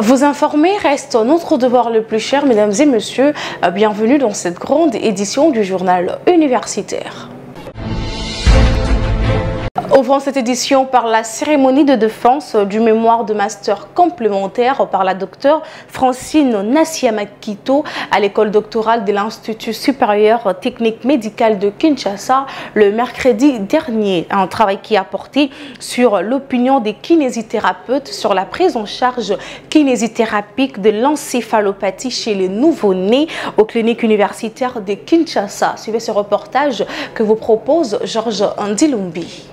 Vous informer reste notre devoir le plus cher, mesdames et messieurs. Bienvenue dans cette grande édition du journal universitaire. Ouvrons cette édition par la cérémonie de défense du mémoire de master complémentaire par la docteure Francine Nassiamakito à l'école doctorale de l'Institut supérieur technique médical de Kinshasa le mercredi dernier. Un travail qui a porté sur l'opinion des kinésithérapeutes sur la prise en charge kinésithérapique de l'encéphalopathie chez les nouveau-nés aux cliniques universitaires de Kinshasa. Suivez ce reportage que vous propose Georges Ndilumbi.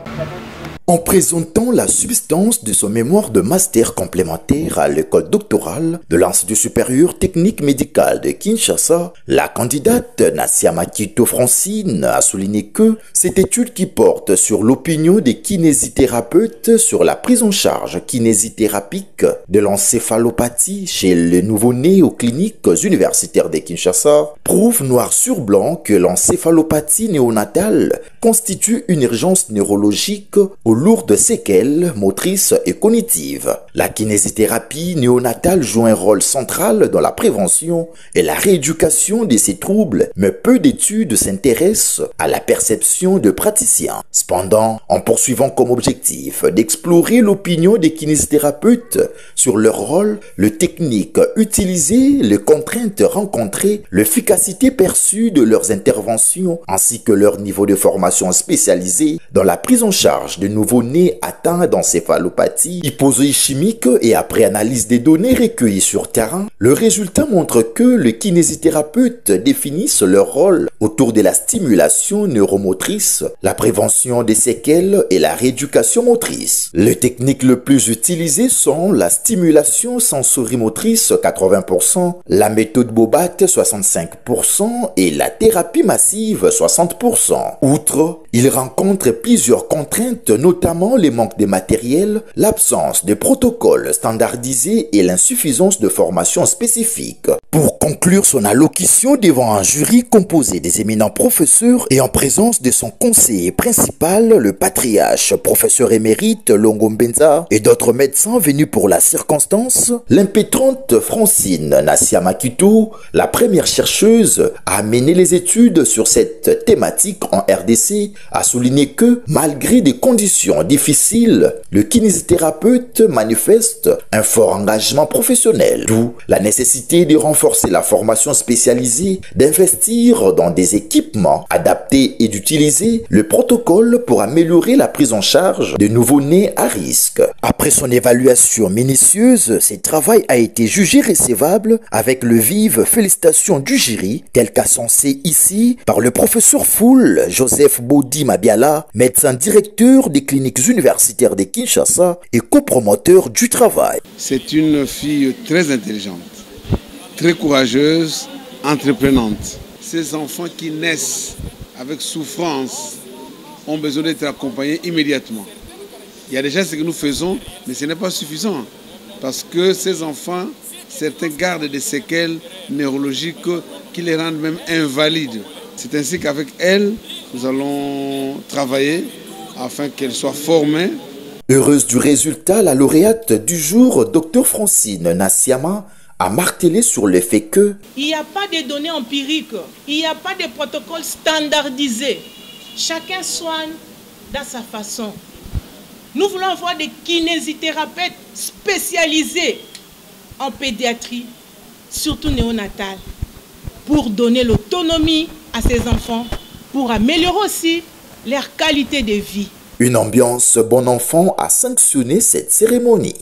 En présentant la substance de son mémoire de master complémentaire à l'école doctorale de l'Institut supérieur technique médical de Kinshasa, la candidate Nassiamakito Francine a souligné que cette étude qui porte sur l'opinion des kinésithérapeutes sur la prise en charge kinésithérapique de l'encéphalopathie chez les nouveau-nés aux cliniques universitaires de Kinshasa prouve noir sur blanc que l'encéphalopathie néonatale constitue une urgence neurologique aux lourdes séquelles motrices et cognitives. La kinésithérapie néonatale joue un rôle central dans la prévention et la rééducation de ces troubles, mais peu d'études s'intéressent à la perception de praticiens. Cependant, en poursuivant comme objectif d'explorer l'opinion des kinésithérapeutes sur leur rôle, les techniques utilisées, les contraintes rencontrées, l'efficacité perçue de leurs interventions, ainsi que leur niveau de formation spécialisée dans la prise en charge de nouveau-nés atteints d'encéphalopathie hypozoïchimique et après analyse des données recueillies sur terrain, le résultat montre que les kinésithérapeutes définissent leur rôle autour de la stimulation neuromotrice, la prévention des séquelles et la rééducation motrice. Les techniques les plus utilisées sont la stimulation sensorimotrice 80%, la méthode Bobat 65% et la thérapie massive 60%. Outre, ils rencontrent plusieurs contraintes, notamment les manques de matériel, l'absence de protocoles standardisés et l'insuffisance de formation spécifique. Pour conclure son allocution devant un jury composé des éminents professeurs et en présence de son conseiller principal, le patriarche professeur émérite Longo Mbenza et d'autres médecins venus pour la circonstance, l'impétrante Francine Nassiamakito, la première chercheuse à mener les études sur cette thématique en RDC, a souligné que, malgré des conditions difficiles, le kinésithérapeute manifeste un fort engagement professionnel, d'où la nécessité de renforcer la formation spécialisée, d'investir dans des équipements adaptés et d'utiliser le protocole pour améliorer la prise en charge de nouveau-nés à risque. Après son évaluation minutieuse, ce travail a été jugé recevable avec le vive félicitation du jury, tel qu'assensé ici par le professeur Foul Joseph Bodi Mabiala, médecin directeur des cliniques universitaires de Kinshasa et copromoteur du travail. C'est une fille très intelligente, très courageuse, entreprenante. Ces enfants qui naissent avec souffrance ont besoin d'être accompagnés immédiatement. Il y a déjà ce que nous faisons, mais ce n'est pas suffisant. Parce que ces enfants, certains gardent des séquelles neurologiques qui les rendent même invalides. C'est ainsi qu'avec elles, nous allons travailler afin qu'elles soient formées. Heureuse du résultat, la lauréate du jour, Dr Francine Nassiama, a martelé sur le fait que il n'y a pas de données empiriques, il n'y a pas de protocole standardisé. Chacun soigne dans sa façon. Nous voulons avoir des kinésithérapeutes spécialisés en pédiatrie, surtout néonatale, pour donner l'autonomie à ces enfants, pour améliorer aussi leur qualité de vie. Une ambiance bon enfant a sanctionné cette cérémonie.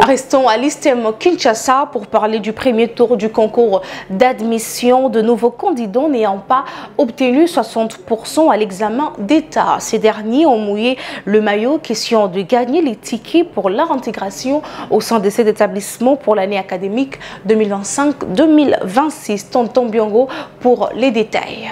Restons à l'ISTEM Kinshasa pour parler du premier tour du concours d'admission de nouveaux candidats n'ayant pas obtenu 60% à l'examen d'État. Ces derniers ont mouillé le maillot, question de gagner les tickets pour leur intégration au sein de cet établissement pour l'année académique 2025-2026. Tonton Biongo pour les détails.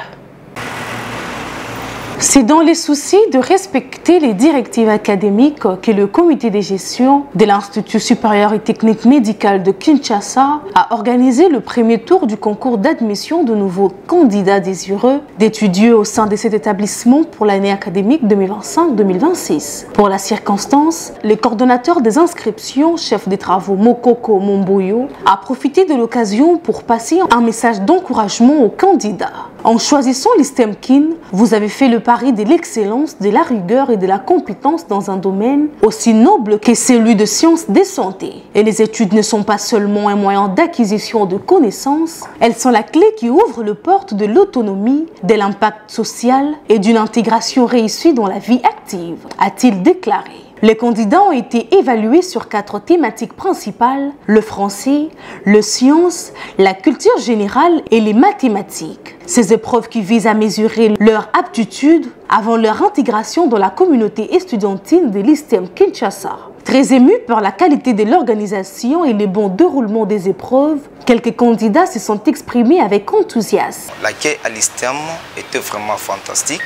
C'est dans les soucis de respecter les directives académiques que le comité de gestion de l'Institut supérieur et technique médical de Kinshasa a organisé le premier tour du concours d'admission de nouveaux candidats désireux d'étudier au sein de cet établissement pour l'année académique 2025-2026. Pour la circonstance, le coordonnateur des inscriptions, chef des travaux Mokoko Momboyo, a profité de l'occasion pour passer un message d'encouragement aux candidats. En choisissant l'ISTEM-KIN, vous avez fait le pari de l'excellence, de la rigueur et de la compétence dans un domaine aussi noble que celui de sciences de santé. Et les études ne sont pas seulement un moyen d'acquisition de connaissances, elles sont la clé qui ouvre les portes de l'autonomie, de l'impact social et d'une intégration réussie dans la vie active, a-t-il déclaré. Les candidats ont été évalués sur 4 thématiques principales, le français, les sciences, la culture générale et les mathématiques. Ces épreuves qui visent à mesurer leur aptitude avant leur intégration dans la communauté estudiantine de l'ISTEM Kinshasa. Très émus par la qualité de l'organisation et le bon déroulement des épreuves, quelques candidats se sont exprimés avec enthousiasme. L'accueil à l'ISTEM était vraiment fantastique,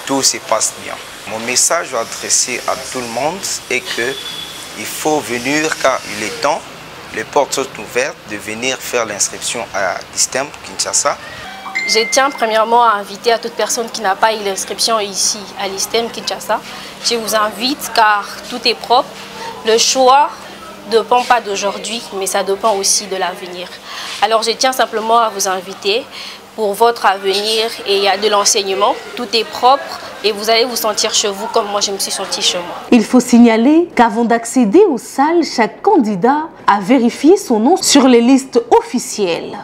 tout se passe bien. Mon message adressé à tout le monde est qu'il faut venir car il est temps, les portes sont ouvertes, de venir faire l'inscription à l'ISTEM Kinshasa. Je tiens premièrement à inviter à toute personne qui n'a pas eu l'inscription ici à l'ISTEM Kinshasa. Je vous invite car tout est propre. Le choix ne dépend pas d'aujourd'hui, mais ça dépend aussi de l'avenir. Alors je tiens simplement à vous inviter pour votre avenir et il y a de l'enseignement. Tout est propre et vous allez vous sentir chez vous comme moi je me suis sentie chez moi. Il faut signaler qu'avant d'accéder aux salles, chaque candidat a vérifié son nom sur les listes officielles.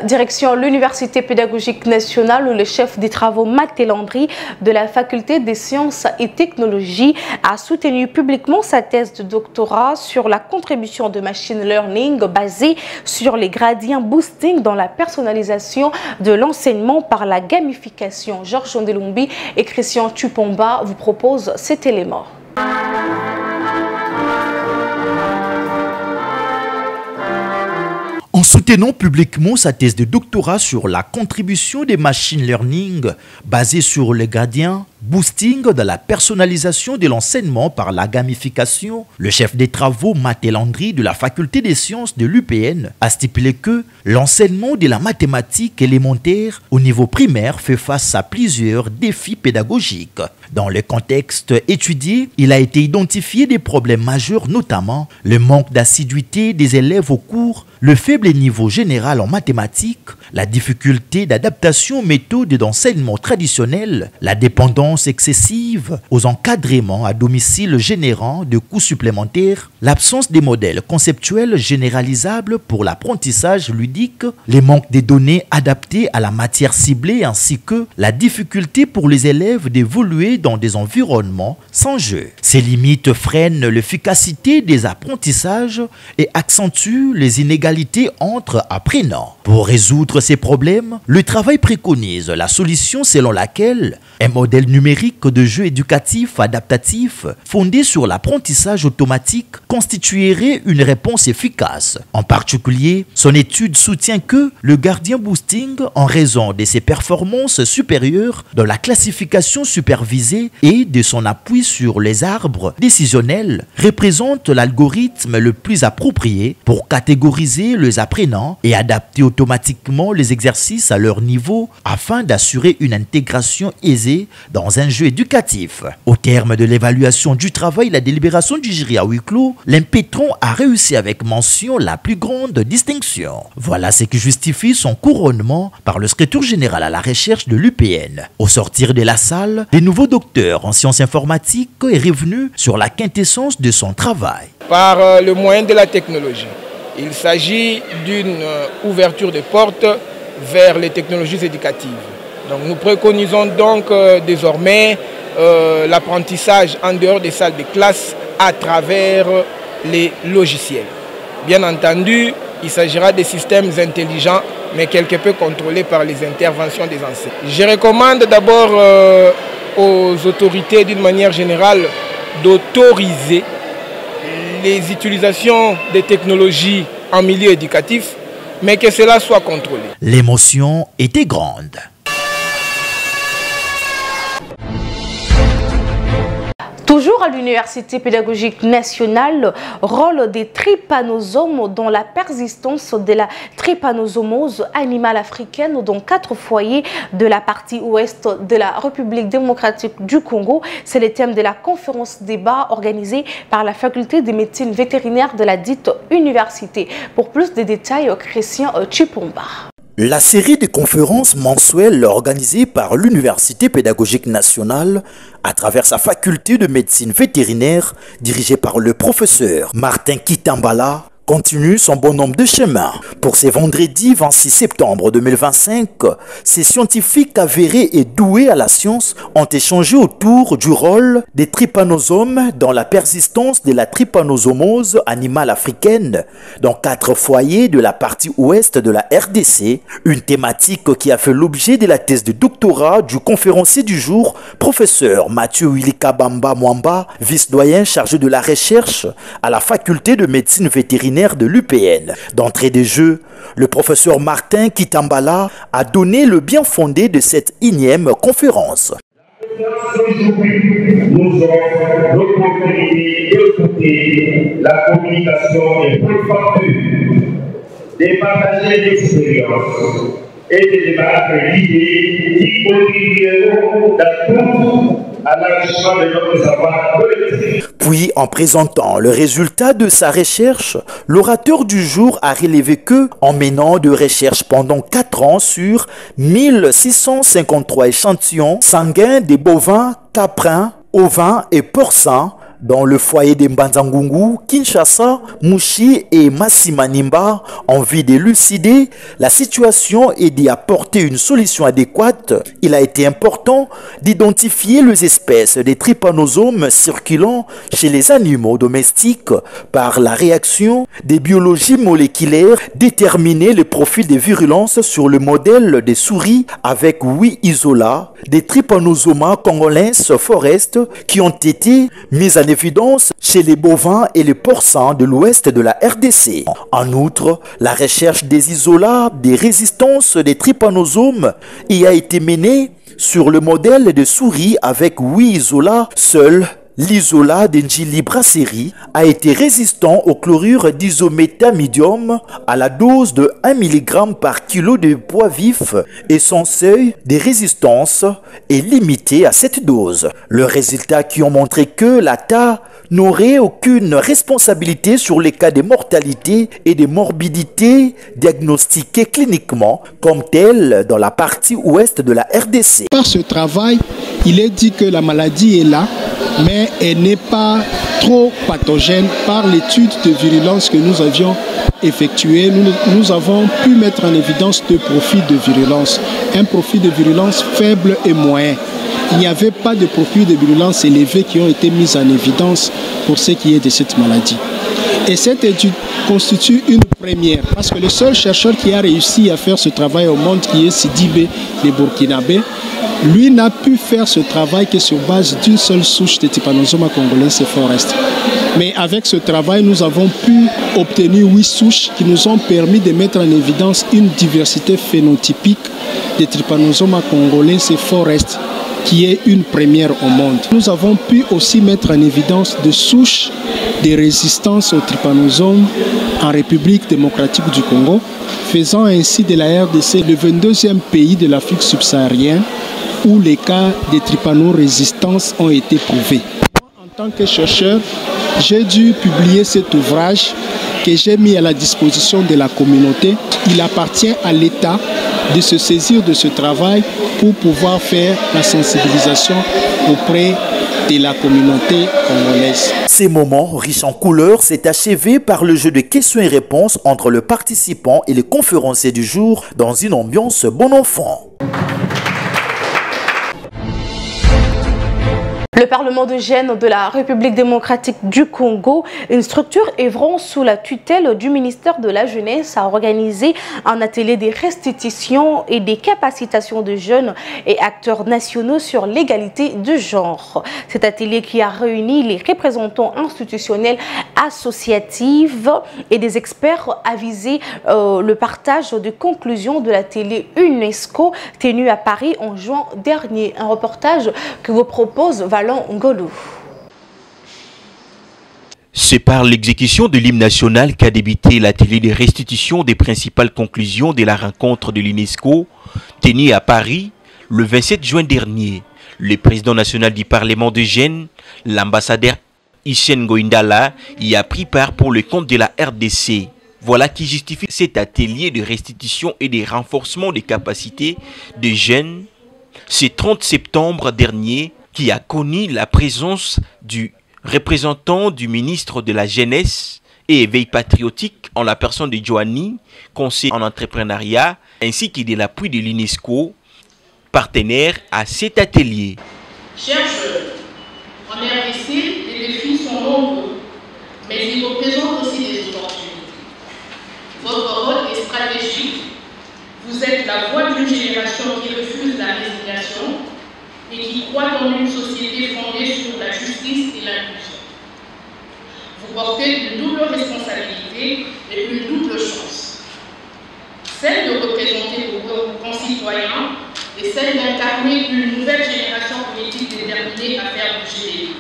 Direction l'Université pédagogique nationale où le chef des travaux Maté Landry de la faculté des sciences et technologies a soutenu publiquement sa thèse de doctorat sur la contribution de machine learning basée sur les gradients boosting dans la personnalisation de l'enseignement par la gamification. Georges Ndelumbi et Christian Tupomba vous proposent cet élément. En soutenant publiquement sa thèse de doctorat sur la contribution des machine learning basée sur les gradients boosting dans la personnalisation de l'enseignement par la gamification, le chef des travaux Maté Landry de la faculté des sciences de l'UPN a stipulé que l'enseignement de la mathématique élémentaire au niveau primaire fait face à plusieurs défis pédagogiques. Dans le contexte étudié, il a été identifié des problèmes majeurs, notamment le manque d'assiduité des élèves au cours, le faible niveau général en mathématiques, la difficulté d'adaptation aux méthodes d'enseignement traditionnelles, la dépendance excessive aux encadrements à domicile générant de coûts supplémentaires, l'absence des modèles conceptuels généralisables pour l'apprentissage ludique, les manques des données adaptées à la matière ciblée ainsi que la difficulté pour les élèves d'évoluer dans des environnements sans jeu. Ces limites freinent l'efficacité des apprentissages et accentuent les inégalités entre apprenants. Pour résoudre ces problèmes, le travail préconise la solution selon laquelle un modèle numérique de jeu éducatif adaptatif fondé sur l'apprentissage automatique constituerait une réponse efficace. En particulier, son étude soutient que le gradient boosting, en raison de ses performances supérieures dans la classification supervisée et de son appui sur les arbres décisionnels, représente l'algorithme le plus approprié pour catégoriser les apprenants et adapter automatiquement les exercices à leur niveau afin d'assurer une intégration aisée dans un jeu éducatif. Au terme de l'évaluation du travail, la délibération du jury à huis clos, l'impétron a réussi avec mention la plus grande distinction. Voilà ce qui justifie son couronnement par le secrétaire général à la recherche de l'UPN. Au sortir de la salle, le nouveau docteur en sciences informatiques est revenu sur la quintessence de son travail. Par le moyen de la technologie. Il s'agit d'une ouverture de portes vers les technologies éducatives. Donc, nous préconisons donc désormais l'apprentissage en dehors des salles de classe à travers les logiciels. Bien entendu, il s'agira de systèmes intelligents, mais quelque peu contrôlés par les interventions des enseignants. Je recommande d'abord aux autorités d'une manière générale d'autoriser les utilisations des technologies en milieu éducatif, mais que cela soit contrôlé. L'émotion était grande. Toujours à l'Université pédagogique nationale, rôle des trypanosomes dans la persistance de la trypanosomose animale africaine dans 4 foyers de la partie ouest de la République démocratique du Congo. C'est le thème de la conférence débat organisée par la faculté de médecine vétérinaire de la dite université. Pour plus de détails, Christian Chipomba. La série de conférences mensuelles organisée par l'Université pédagogique nationale à travers sa faculté de médecine vétérinaire dirigée par le professeur Martin Kitambala continue son bonhomme de chemin. Pour ce vendredi 26 septembre 2025, ces scientifiques avérés et doués à la science ont échangé autour du rôle des trypanosomes dans la persistance de la trypanosomose animale africaine dans 4 foyers de la partie ouest de la RDC, une thématique qui a fait l'objet de la thèse de doctorat du conférencier du jour, professeur Mathieu Wilikabamba Mwamba, vice-doyen chargé de la recherche à la faculté de médecine vétérinaire de l'UPN. D'entrée de jeu, le professeur Martin Kitambala a donné le bien fondé de cette énième conférence. Aujourd'hui nous offre l'opportunité d'écouter la communication des professeurs, de partager l'expérience et de débattre l'idée qui contribueront à tous à l'enrichissement de notre savoir collectif. Puis, en présentant le résultat de sa recherche, l'orateur du jour a relevé que, en menant de recherches pendant 4 ans sur 1653 échantillons sanguins des bovins, caprins, ovins et porcins, dans le foyer de Mbanzangungu, Kinshasa, Mouchi et Massimanimba, en vue d'élucider la situation et d'y apporter une solution adéquate, il a été important d'identifier les espèces des trypanosomes circulant chez les animaux domestiques par la réaction des biologies moléculaires, déterminer le profil de virulence sur le modèle des souris avec 8 isolats des Trypanosoma congolenses forest qui ont été mis en évidence chez les bovins et les porcins de l'ouest de la RDC. En outre, la recherche des isolats des résistances des trypanosomes y a été menée sur le modèle de souris avec 8 isolats seuls. L'isolat d'Engili Brasserie a été résistant au chlorure d'isométamidium à la dose de 1 mg par kilo de poids vif et son seuil de résistance est limité à cette dose. Le résultat qui ont montré que la TA n'aurait aucune responsabilité sur les cas de mortalité et de morbidité diagnostiqués cliniquement comme tels dans la partie ouest de la RDC. Par ce travail, il est dit que la maladie est là, mais elle n'est pas trop pathogène. Par l'étude de virulence que nous avions effectuée, nous avons pu mettre en évidence 2 profils de virulence. Un profil de virulence faible et moyen. Il n'y avait pas de profil de virulence élevé qui ont été mis en évidence pour ce qui est de cette maladie. Et cette étude constitue une première, parce que le seul chercheur qui a réussi à faire ce travail au monde, qui est Sidibé, le Burkinabé, lui n'a pu faire ce travail que sur base d'une seule souche de Trypanosoma congolensis forest. Mais avec ce travail, nous avons pu obtenir 8 souches qui nous ont permis de mettre en évidence une diversité phénotypique de Trypanosoma congolensis forest, qui est une première au monde. Nous avons pu aussi mettre en évidence des souches de résistance aux trypanosomes en République démocratique du Congo, faisant ainsi de la RDC le 22e pays de l'Afrique subsaharienne où les cas de trypanorésistance ont été prouvés. En tant que chercheur, j'ai dû publier cet ouvrage que j'ai mis à la disposition de la communauté. Il appartient à l'État de se saisir de ce travail pour pouvoir faire la sensibilisation auprès de la communauté congolaise. Ces moments riches en couleurs s'est achevé par le jeu de questions et réponses entre le participant et les conférenciers du jour dans une ambiance bon enfant. Le Parlement de Gênes de la République démocratique du Congo, une structure œuvrant sous la tutelle du ministère de la Jeunesse, a organisé un atelier de restitution et des capacitations de jeunes et acteurs nationaux sur l'égalité de genre. Cet atelier qui a réuni les représentants institutionnels, associatifs et des experts a visé le partage de conclusions de l'atelier UNESCO tenu à Paris en juin dernier. Un reportage que vous propose Valon Ngolou. C'est par l'exécution de l'hymne national qu'a débuté l'atelier de restitution des principales conclusions de la rencontre de l'UNESCO tenue à Paris le 27 juin dernier. Le président national du Parlement de Gênes, l'ambassadeur Hissène Goïndala, y a pris part pour le compte de la RDC. Voilà qui justifie cet atelier de restitution et de renforcement des capacités de jeunes. Ce 30 septembre dernier, qui a connu la présence du représentant du ministre de la Jeunesse et Éveil patriotique en la personne de Joanny, conseiller en entrepreneuriat, ainsi que de l'appui de l'UNESCO, partenaire à cet atelier. Chers jeunes, en RDC, les défis sont nombreux, mais ils représentent aussi des opportunités. Votre rôle est stratégique. Vous êtes la voix d'une génération qui refuse la résignation et qui croit dans une société fondée sur la justice et l'inclusion. Vous portez une double responsabilité et une double chance. Celle de représenter vos concitoyens et celle d'incarner une nouvelle génération politique déterminée à faire bouger les lignes.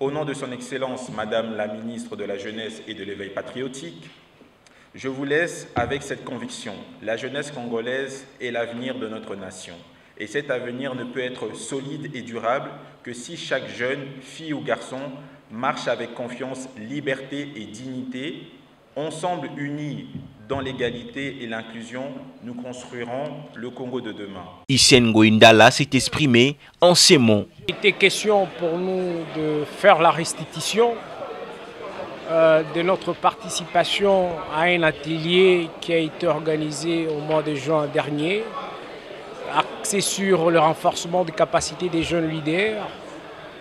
Au nom de son Excellence, Madame la Ministre de la Jeunesse et de l'Éveil patriotique, je vous laisse avec cette conviction. La jeunesse congolaise est l'avenir de notre nation. Et cet avenir ne peut être solide et durable que si chaque jeune, fille ou garçon, marche avec confiance, liberté et dignité. Ensemble unis dans l'égalité et l'inclusion, nous construirons le Congo de demain. Hissène Goïndala s'est exprimé en ces mots. Il était question pour nous de faire la restitution de notre participation à un atelier qui a été organisé au mois de juin dernier, axé sur le renforcement des capacités des jeunes leaders,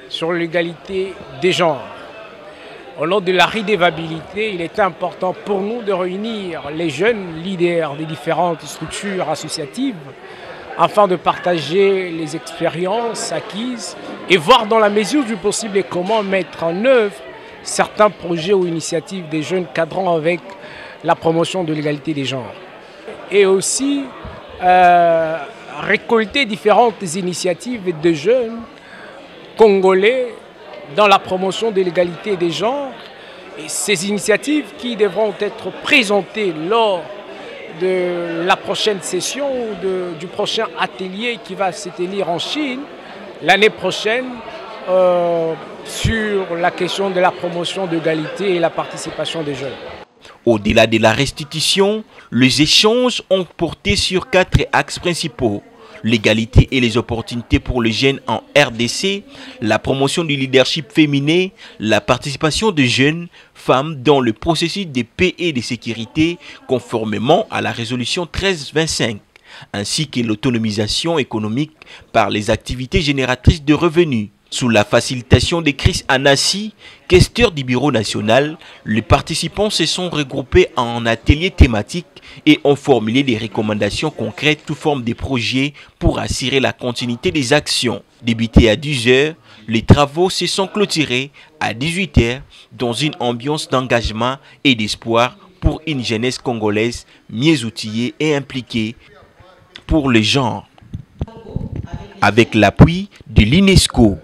sur l'égalité des genres. Au nom de la redevabilité, il est important pour nous de réunir les jeunes leaders des différentes structures associatives afin de partager les expériences acquises et voir dans la mesure du possible et comment mettre en œuvre certains projets ou initiatives des jeunes cadrant avec la promotion de l'égalité des genres. Et aussi récolter différentes initiatives de jeunes congolais dans la promotion de l'égalité des genres. Et ces initiatives qui devront être présentées lors de la prochaine session ou du prochain atelier qui va se tenir en Chine l'année prochaine sur la question de la promotion de l'égalité et la participation des jeunes. Au-delà de la restitution, les échanges ont porté sur 4 axes principaux. L'égalité et les opportunités pour les jeunes en RDC, la promotion du leadership féminin, la participation de jeunes femmes dans le processus de paix et de sécurité conformément à la résolution 1325, ainsi que l'autonomisation économique par les activités génératrices de revenus. Sous la facilitation de Chris Anassi, questeur du bureau national, les participants se sont regroupés en ateliers thématiques et ont formulé des recommandations concrètes sous forme de projets pour assurer la continuité des actions. Débutés à 10 h, les travaux se sont clôturés à 18 h dans une ambiance d'engagement et d'espoir pour une jeunesse congolaise mieux outillée et impliquée pour le genre, avec l'appui de l'UNESCO.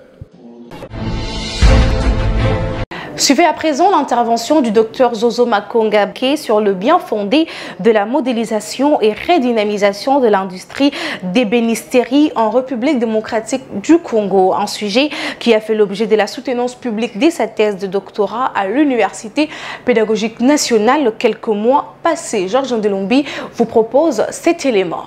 Suivez à présent l'intervention du Dr Zozo Makongabke sur le bien fondé de la modélisation et redynamisation de l'industrie d'ébénisterie en République démocratique du Congo, un sujet qui a fait l'objet de la soutenance publique de sa thèse de doctorat à l'Université pédagogique nationale quelques mois passés. Georges Ndelombi vous propose cet élément.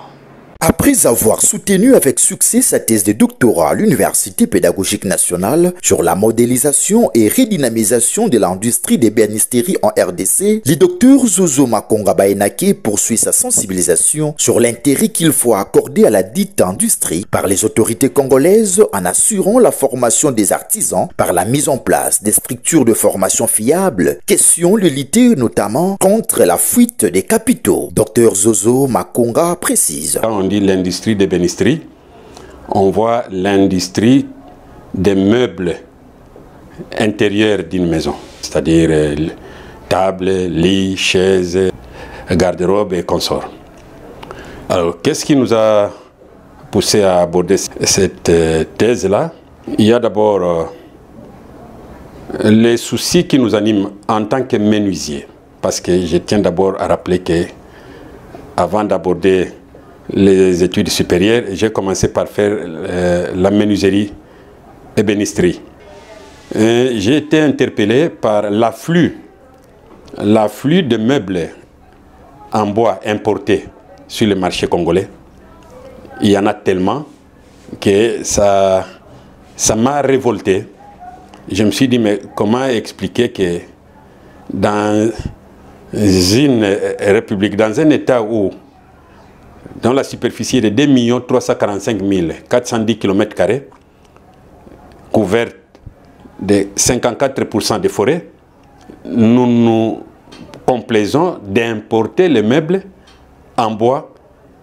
Après avoir soutenu avec succès sa thèse de doctorat à l'Université pédagogique nationale sur la modélisation et redynamisation de l'industrie des bénisteries en RDC, le docteur Zozo Makonga Baenake poursuit sa sensibilisation sur l'intérêt qu'il faut accorder à la dite industrie par les autorités congolaises en assurant la formation des artisans par la mise en place des structures de formation fiables, question de lutter notamment contre la fuite des capitaux. Docteur Zozo Makonga précise. L'industrie des bénisteries, on voit l'industrie des meubles intérieurs d'une maison, c'est-à-dire tables, lits, chaises, garde-robe et consorts. Alors, qu'est-ce qui nous a poussé à aborder cette thèse-là? Il y a d'abord les soucis qui nous animent en tant que menuisier, parce que je tiens d'abord à rappeler que avant d'aborder les études supérieures, j'ai commencé par faire la menuiserie et bénisterie. J'ai été interpellé par l'afflux de meubles en bois importés sur le marché congolais. Il y en a tellement que ça m'a révolté. Je me suis dit, mais comment expliquer que dans une république, dans un État où dans la superficie de 2 345 410 km², couverte de 54% des forêts, nous nous complaisons d'importer les meubles en bois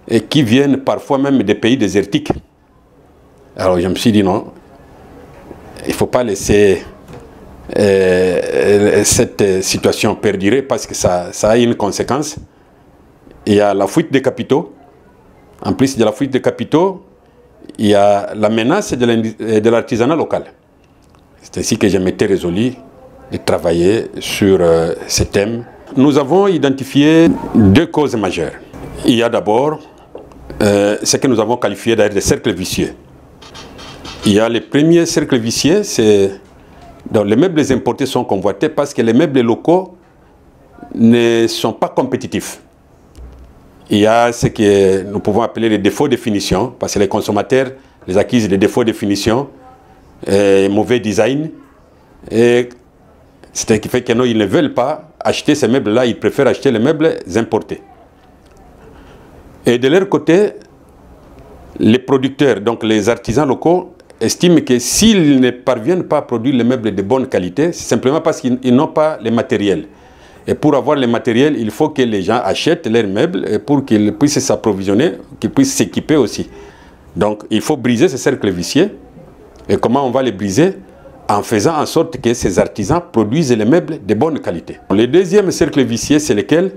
et qui viennent parfois même des pays désertiques. Alors je me suis dit non, il ne faut pas laisser cette situation perdurer parce que ça a une conséquence. Il y a la fuite des capitaux. En plus de la fuite des capitaux, il y a la menace de l'artisanat local. C'est ainsi que je m'étais résolu de travailler sur ce thème. Nous avons identifié deux causes majeures. Il y a d'abord ce que nous avons qualifié d'ailleurs de cercles vicieux. Il y a le premier cercle vicieux, c'est donc les meubles importés sont convoités parce que les meubles locaux ne sont pas compétitifs. Il y a ce que nous pouvons appeler les défauts de finition, parce que les consommateurs les accusent des défauts de finition, mauvais design, et c'est ce qui fait que non, ils ne veulent pas acheter ces meubles-là, ils préfèrent acheter les meubles importés. Et de leur côté, les producteurs, donc les artisans locaux, estiment que s'ils ne parviennent pas à produire les meubles de bonne qualité, c'est simplement parce qu'ils n'ont pas les matériels. Et pour avoir les matériels, il faut que les gens achètent leurs meubles pour qu'ils puissent s'approvisionner, qu'ils puissent s'équiper aussi. Donc il faut briser ce cercle vicieux. Et comment on va les briser? En faisant en sorte que ces artisans produisent les meubles de bonne qualité. Le deuxième cercle vicieux, c'est lequel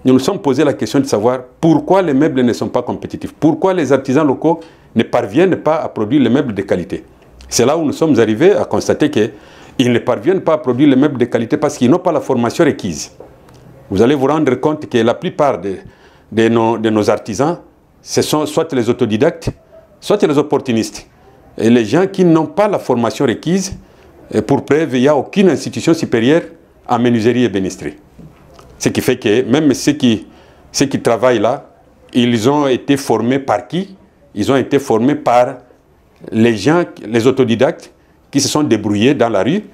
nous nous sommes posé la question de savoir pourquoi les meubles ne sont pas compétitifs. Pourquoi les artisans locaux ne parviennent pas à produire les meubles de qualité. C'est là où nous sommes arrivés à constater qu'ils ne parviennent pas à produire les meubles de qualité parce qu'ils n'ont pas la formation requise. Vous allez vous rendre compte que la plupart de nos artisans, ce sont soit les autodidactes, soit les opportunistes. Et les gens qui n'ont pas la formation requise, pour preuve, il n'y a aucune institution supérieure en menuiserie et bénisterie. Ce qui fait que même ceux qui travaillent là, ils ont été formés par qui? Ils ont été formés par les gens, les autodidactes, qui se sont débrouillés dans la rue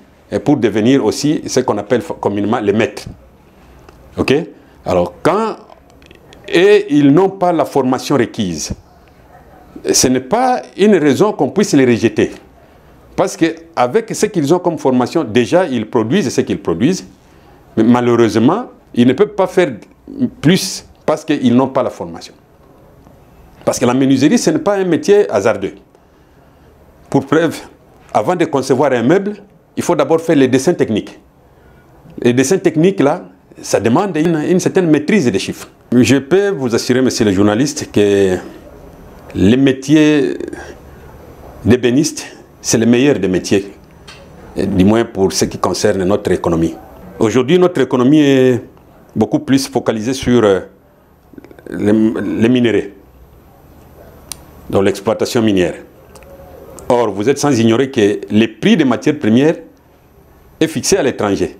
pour devenir aussi ce qu'on appelle communément les maîtres. Ok? Alors, quand ils n'ont pas la formation requise, ce n'est pas une raison qu'on puisse les rejeter. Parce qu'avec ce qu'ils ont comme formation, déjà, ils produisent ce qu'ils produisent. Mais malheureusement, ils ne peuvent pas faire plus parce qu'ils n'ont pas la formation. Parce que la menuiserie, ce n'est pas un métier hasardeux. Pour preuve, avant de concevoir un meuble, il faut d'abord faire les dessins techniques. Les dessins techniques, là, ça demande une certaine maîtrise des chiffres. Je peux vous assurer, monsieur le journaliste, que le métier d'ébéniste, c'est le meilleur des métiers, du moins pour ce qui concerne notre économie. Aujourd'hui, notre économie est beaucoup plus focalisée sur les minéraux, dans l'exploitation minière. Or, vous êtes sans ignorer que le prix des matières premières est fixé à l'étranger.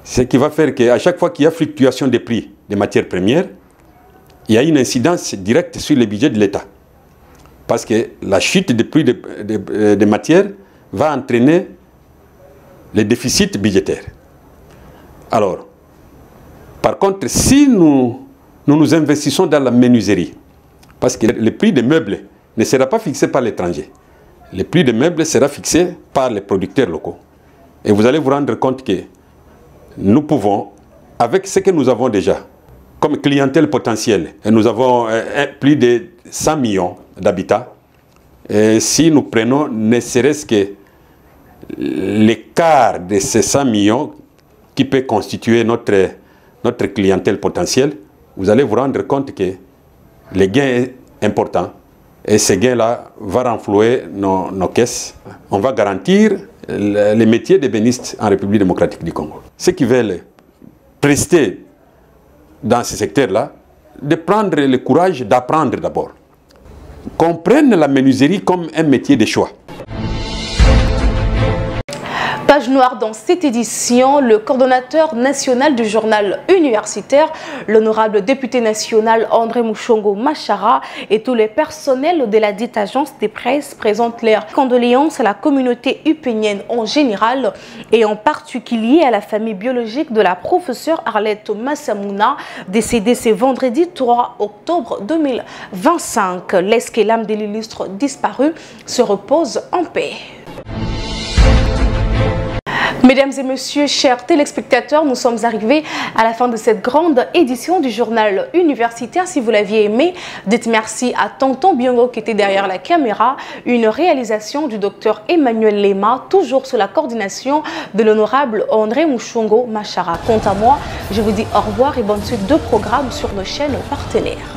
Ce qui va faire qu'à chaque fois qu'il y a fluctuation des prix des matières premières, il y a une incidence directe sur le budget de l'État. Parce que la chute des prix des matières va entraîner les déficits budgétaires. Alors, par contre, si nous investissons dans la menuiserie, parce que le prix des meubles ne sera pas fixé par l'étranger, le prix des meubles sera fixé par les producteurs locaux. Et vous allez vous rendre compte que nous pouvons, avec ce que nous avons déjà, comme clientèle potentielle, et nous avons plus de 100 millions d'habitants, et si nous prenons ne serait-ce que l'écart de ces 100 millions qui peut constituer notre clientèle potentielle, vous allez vous rendre compte que le gain est important. Et ce gain-là va renflouer nos caisses. On va garantir les métiers d'ébéniste en République démocratique du Congo. Ceux qui veulent rester dans ce secteur-là, de prendre le courage d'apprendre d'abord. Qu'on prenne la menuiserie comme un métier de choix. Page noire dans cette édition, le coordonnateur national du journal universitaire, l'honorable député national André Mouchongo Machara et tous les personnels de la dite agence des presses présentent leurs condoléances à la communauté upénienne en général et en particulier à la famille biologique de la professeure Arlette Massamouna, décédée ce vendredi 3 octobre 2025. Laisse que l'âme de l'illustre disparu se repose en paix. Mesdames et messieurs, chers téléspectateurs, nous sommes arrivés à la fin de cette grande édition du journal universitaire. Si vous l'aviez aimé, dites merci à Tonton Biongo qui était derrière la caméra. Une réalisation du docteur Emmanuel Lema, toujours sous la coordination de l'honorable André Mouchongo Machara. Quant à moi, je vous dis au revoir et bonne suite de programmes sur nos chaînes partenaires.